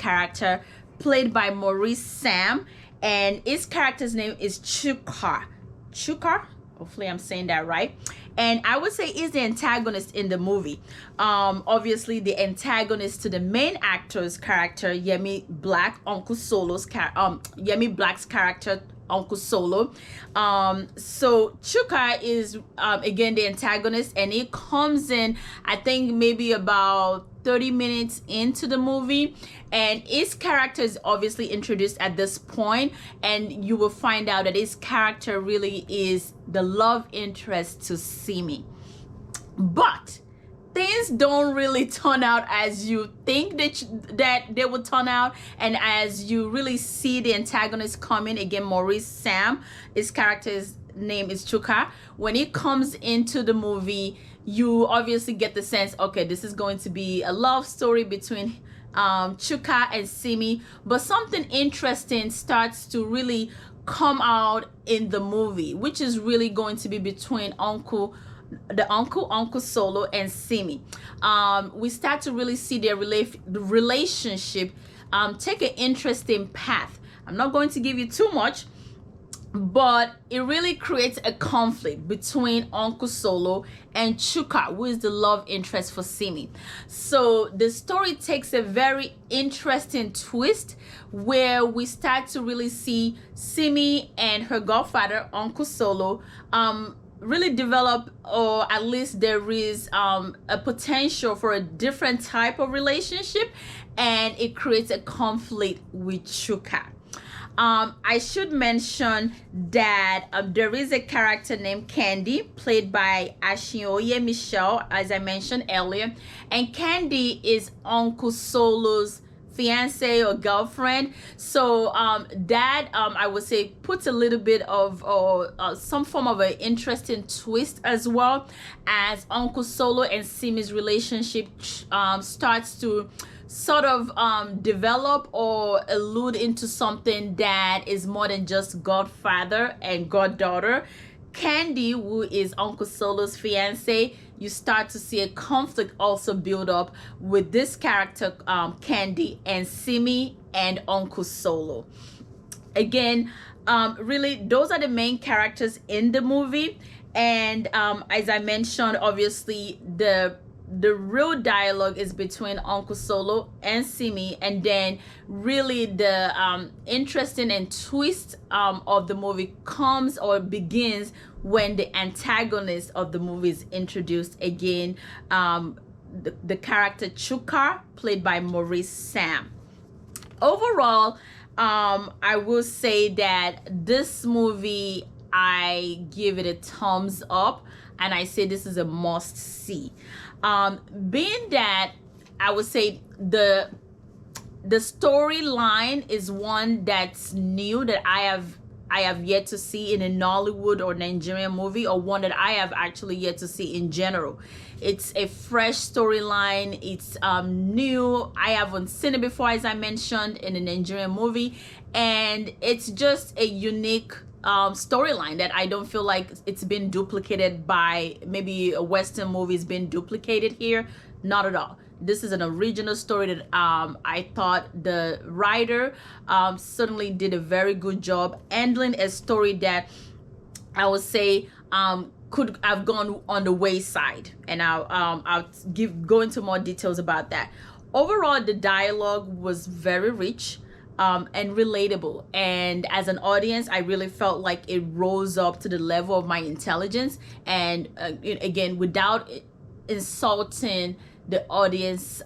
character played by Maurice Sam, and his character's name is Chukar. Chukar? Hopefully I'm saying that right. And I would say he's the antagonist in the movie. Obviously the antagonist to the main actor's character, Yemi Black, Uncle Solo's Yemi Black's character, Uncle Solo. So Chuka is again the antagonist, and he comes in, I think maybe about 30 minutes into the movie, and his character is obviously introduced at this point, and you will find out that his character really is the love interest to Simi. But things don't really turn out as you think that they will turn out, and as you really see the antagonist coming. Again, Maurice Sam, his character's name is Chuka. When he comes into the movie, you obviously get the sense, okay, this is going to be a love story between Chuka and Simi, but something interesting starts to really come out in the movie, which is really going to be between Uncle Solo and Simi. We start to really see their relationship take an interesting path. I'm not going to give you too much, but it really creates a conflict between Uncle Solo and Chuka, who is the love interest for Simi. So the story takes a very interesting twist, where we start to really see Simi and her godfather, Uncle Solo, really develop, or at least there is a potential for a different type of relationship, and it creates a conflict with Chuka. I should mention that there is a character named Candy, played by Ashioye Michelle, as I mentioned earlier, and Candy is Uncle Solo's fiance or girlfriend. So that I would say puts a little bit of some form of an interesting twist, as well as Uncle Solo and Simi's relationship starts to sort of develop or allude into something that is more than just godfather and goddaughter. Candy, who is Uncle Solo's fiance, you start to see a conflict also build up with this character, Candy, and Simi and Uncle Solo. Again, really, those are the main characters in the movie. And as I mentioned, obviously the real dialogue is between Uncle Solo and Simi, and then really the interesting and twist of the movie comes or begins when the antagonist of the movie is introduced. Again, the character Chuka, played by Maurice Sam. Overall, I will say that this movie, I give it a thumbs up, and I say this is a must see. Being that I would say the storyline is one that's new, that I have yet to see in a Nollywood or Nigerian movie, or one that I have actually yet to see in general. It's a fresh storyline. It's new. I haven't seen it before, as I mentioned, in a Nigerian movie, and it's just a unique storyline that I don't feel like it's been duplicated by maybe a Western movie has been duplicated here. Not at all. This is an original story that I thought the writer certainly did a very good job handling a story that I would say could have gone on the wayside, and I'll go into more details about that. Overall, the dialogue was very rich and relatable, and as an audience, I really felt like it rose up to the level of my intelligence, and again, without insulting the audience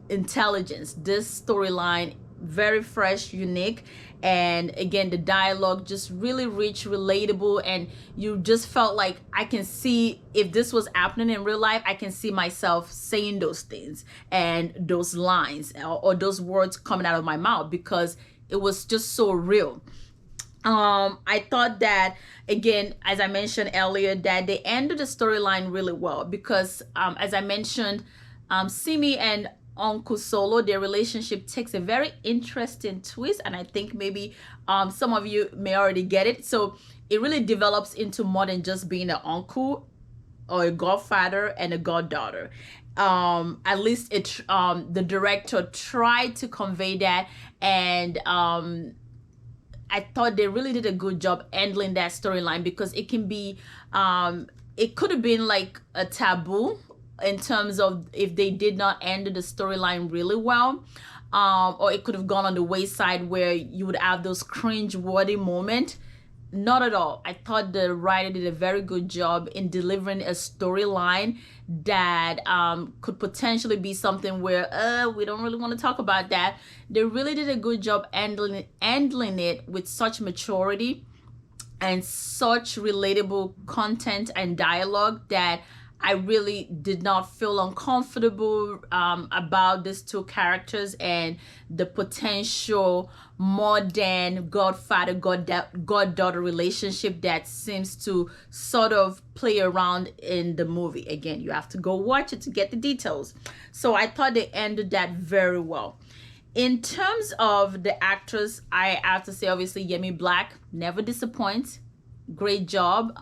intelligence. This storyline, very fresh, unique, and again, the dialogue just really rich, relatable, and you just felt like I can see, if this was happening in real life, I can see myself saying those things and those lines or those words coming out of my mouth, because it was just so real. I thought that, again, as I mentioned earlier, that they ended the storyline really well, because as I mentioned, Simi and Uncle Solo, their relationship takes a very interesting twist, and I think maybe some of you may already get it. So it really develops into more than just being an uncle or a godfather and a goddaughter. At least the director tried to convey that, and I thought they really did a good job handling that storyline, because it can be it could have been like a taboo in terms of if they did not handle the storyline really well. Or it could have gone on the wayside where you would have those cringe-worthy moments. Not at all. I thought the writer did a very good job in delivering a storyline that could potentially be something where we don't really want to talk about that. They really did a good job handling it with such maturity and such relatable content and dialogue that I really did not feel uncomfortable about these two characters and the potential modern godfather goddaughter relationship that seems to sort of play around in the movie. Again, you have to go watch it to get the details. So I thought they ended that very well. In terms of the actress, I have to say, obviously, Yemi Black never disappoints. Great job.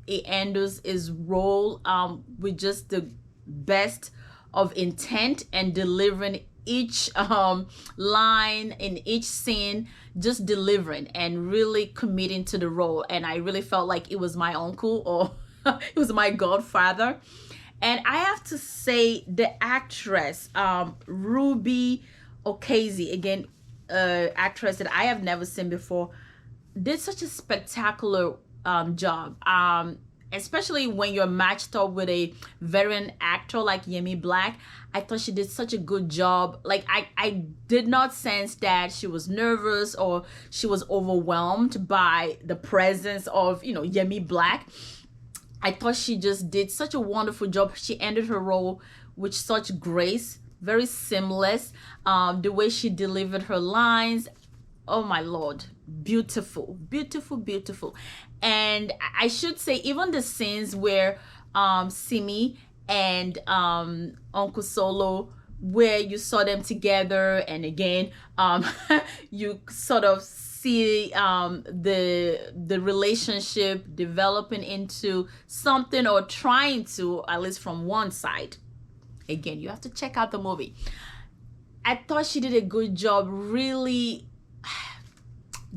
He handles his role with just the best of intent and delivering each line in each scene, just delivering and really committing to the role. And I really felt like it was my uncle, or it was my godfather. And I have to say, the actress Ruby Okazi, again, actress that I have never seen before, did such a spectacular job, especially when you're matched up with a veteran actor like Yemi Black. I thought she did such a good job. Like, I did not sense that she was nervous or she was overwhelmed by the presence of, you know, Yemi Black. I thought she just did such a wonderful job. She ended her role with such grace, very seamless. The way she delivered her lines, oh my Lord, beautiful, beautiful, beautiful. And I should say, even the scenes where Simi and Uncle Solo, where you saw them together, and again you sort of see the relationship developing into something, or trying to, at least from one side. Again, you have to check out the movie. I thought she did a good job, really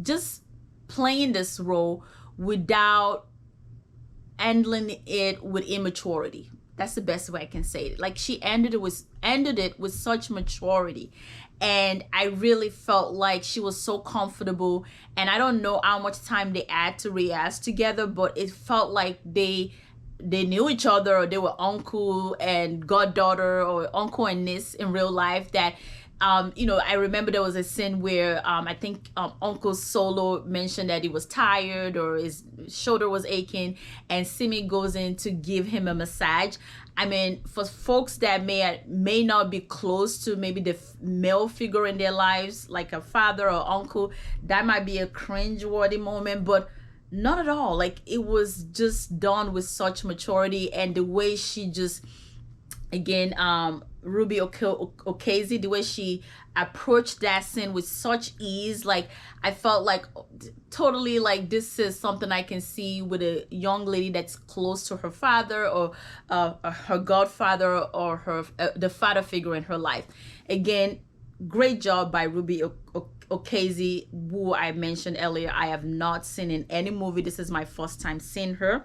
just playing this role without handling it with immaturity. That's the best way I can say it. Like, she ended it with such maturity, and I really felt like she was so comfortable. And I don't know how much time they had to rehearse together, but it felt like they knew each other, or they were uncle and goddaughter, or uncle and niece in real life. That you know, I remember there was a scene where I think Uncle Solo mentioned that he was tired, or his shoulder was aching, and Simi goes in to give him a massage. I mean, for folks that may not be close to maybe the male figure in their lives, like a father or uncle, that might be a cringe-worthy moment, but not at all. Like, it was just done with such maturity, and the way she just, again, Ruby Okazi, the way she approached that scene with such ease, like, I felt like totally like this is something I can see with a young lady that's close to her father, or her godfather, or her the father figure in her life. Again, great job by Ruby Okazi, who I mentioned earlier I have not seen in any movie. This is my first time seeing her.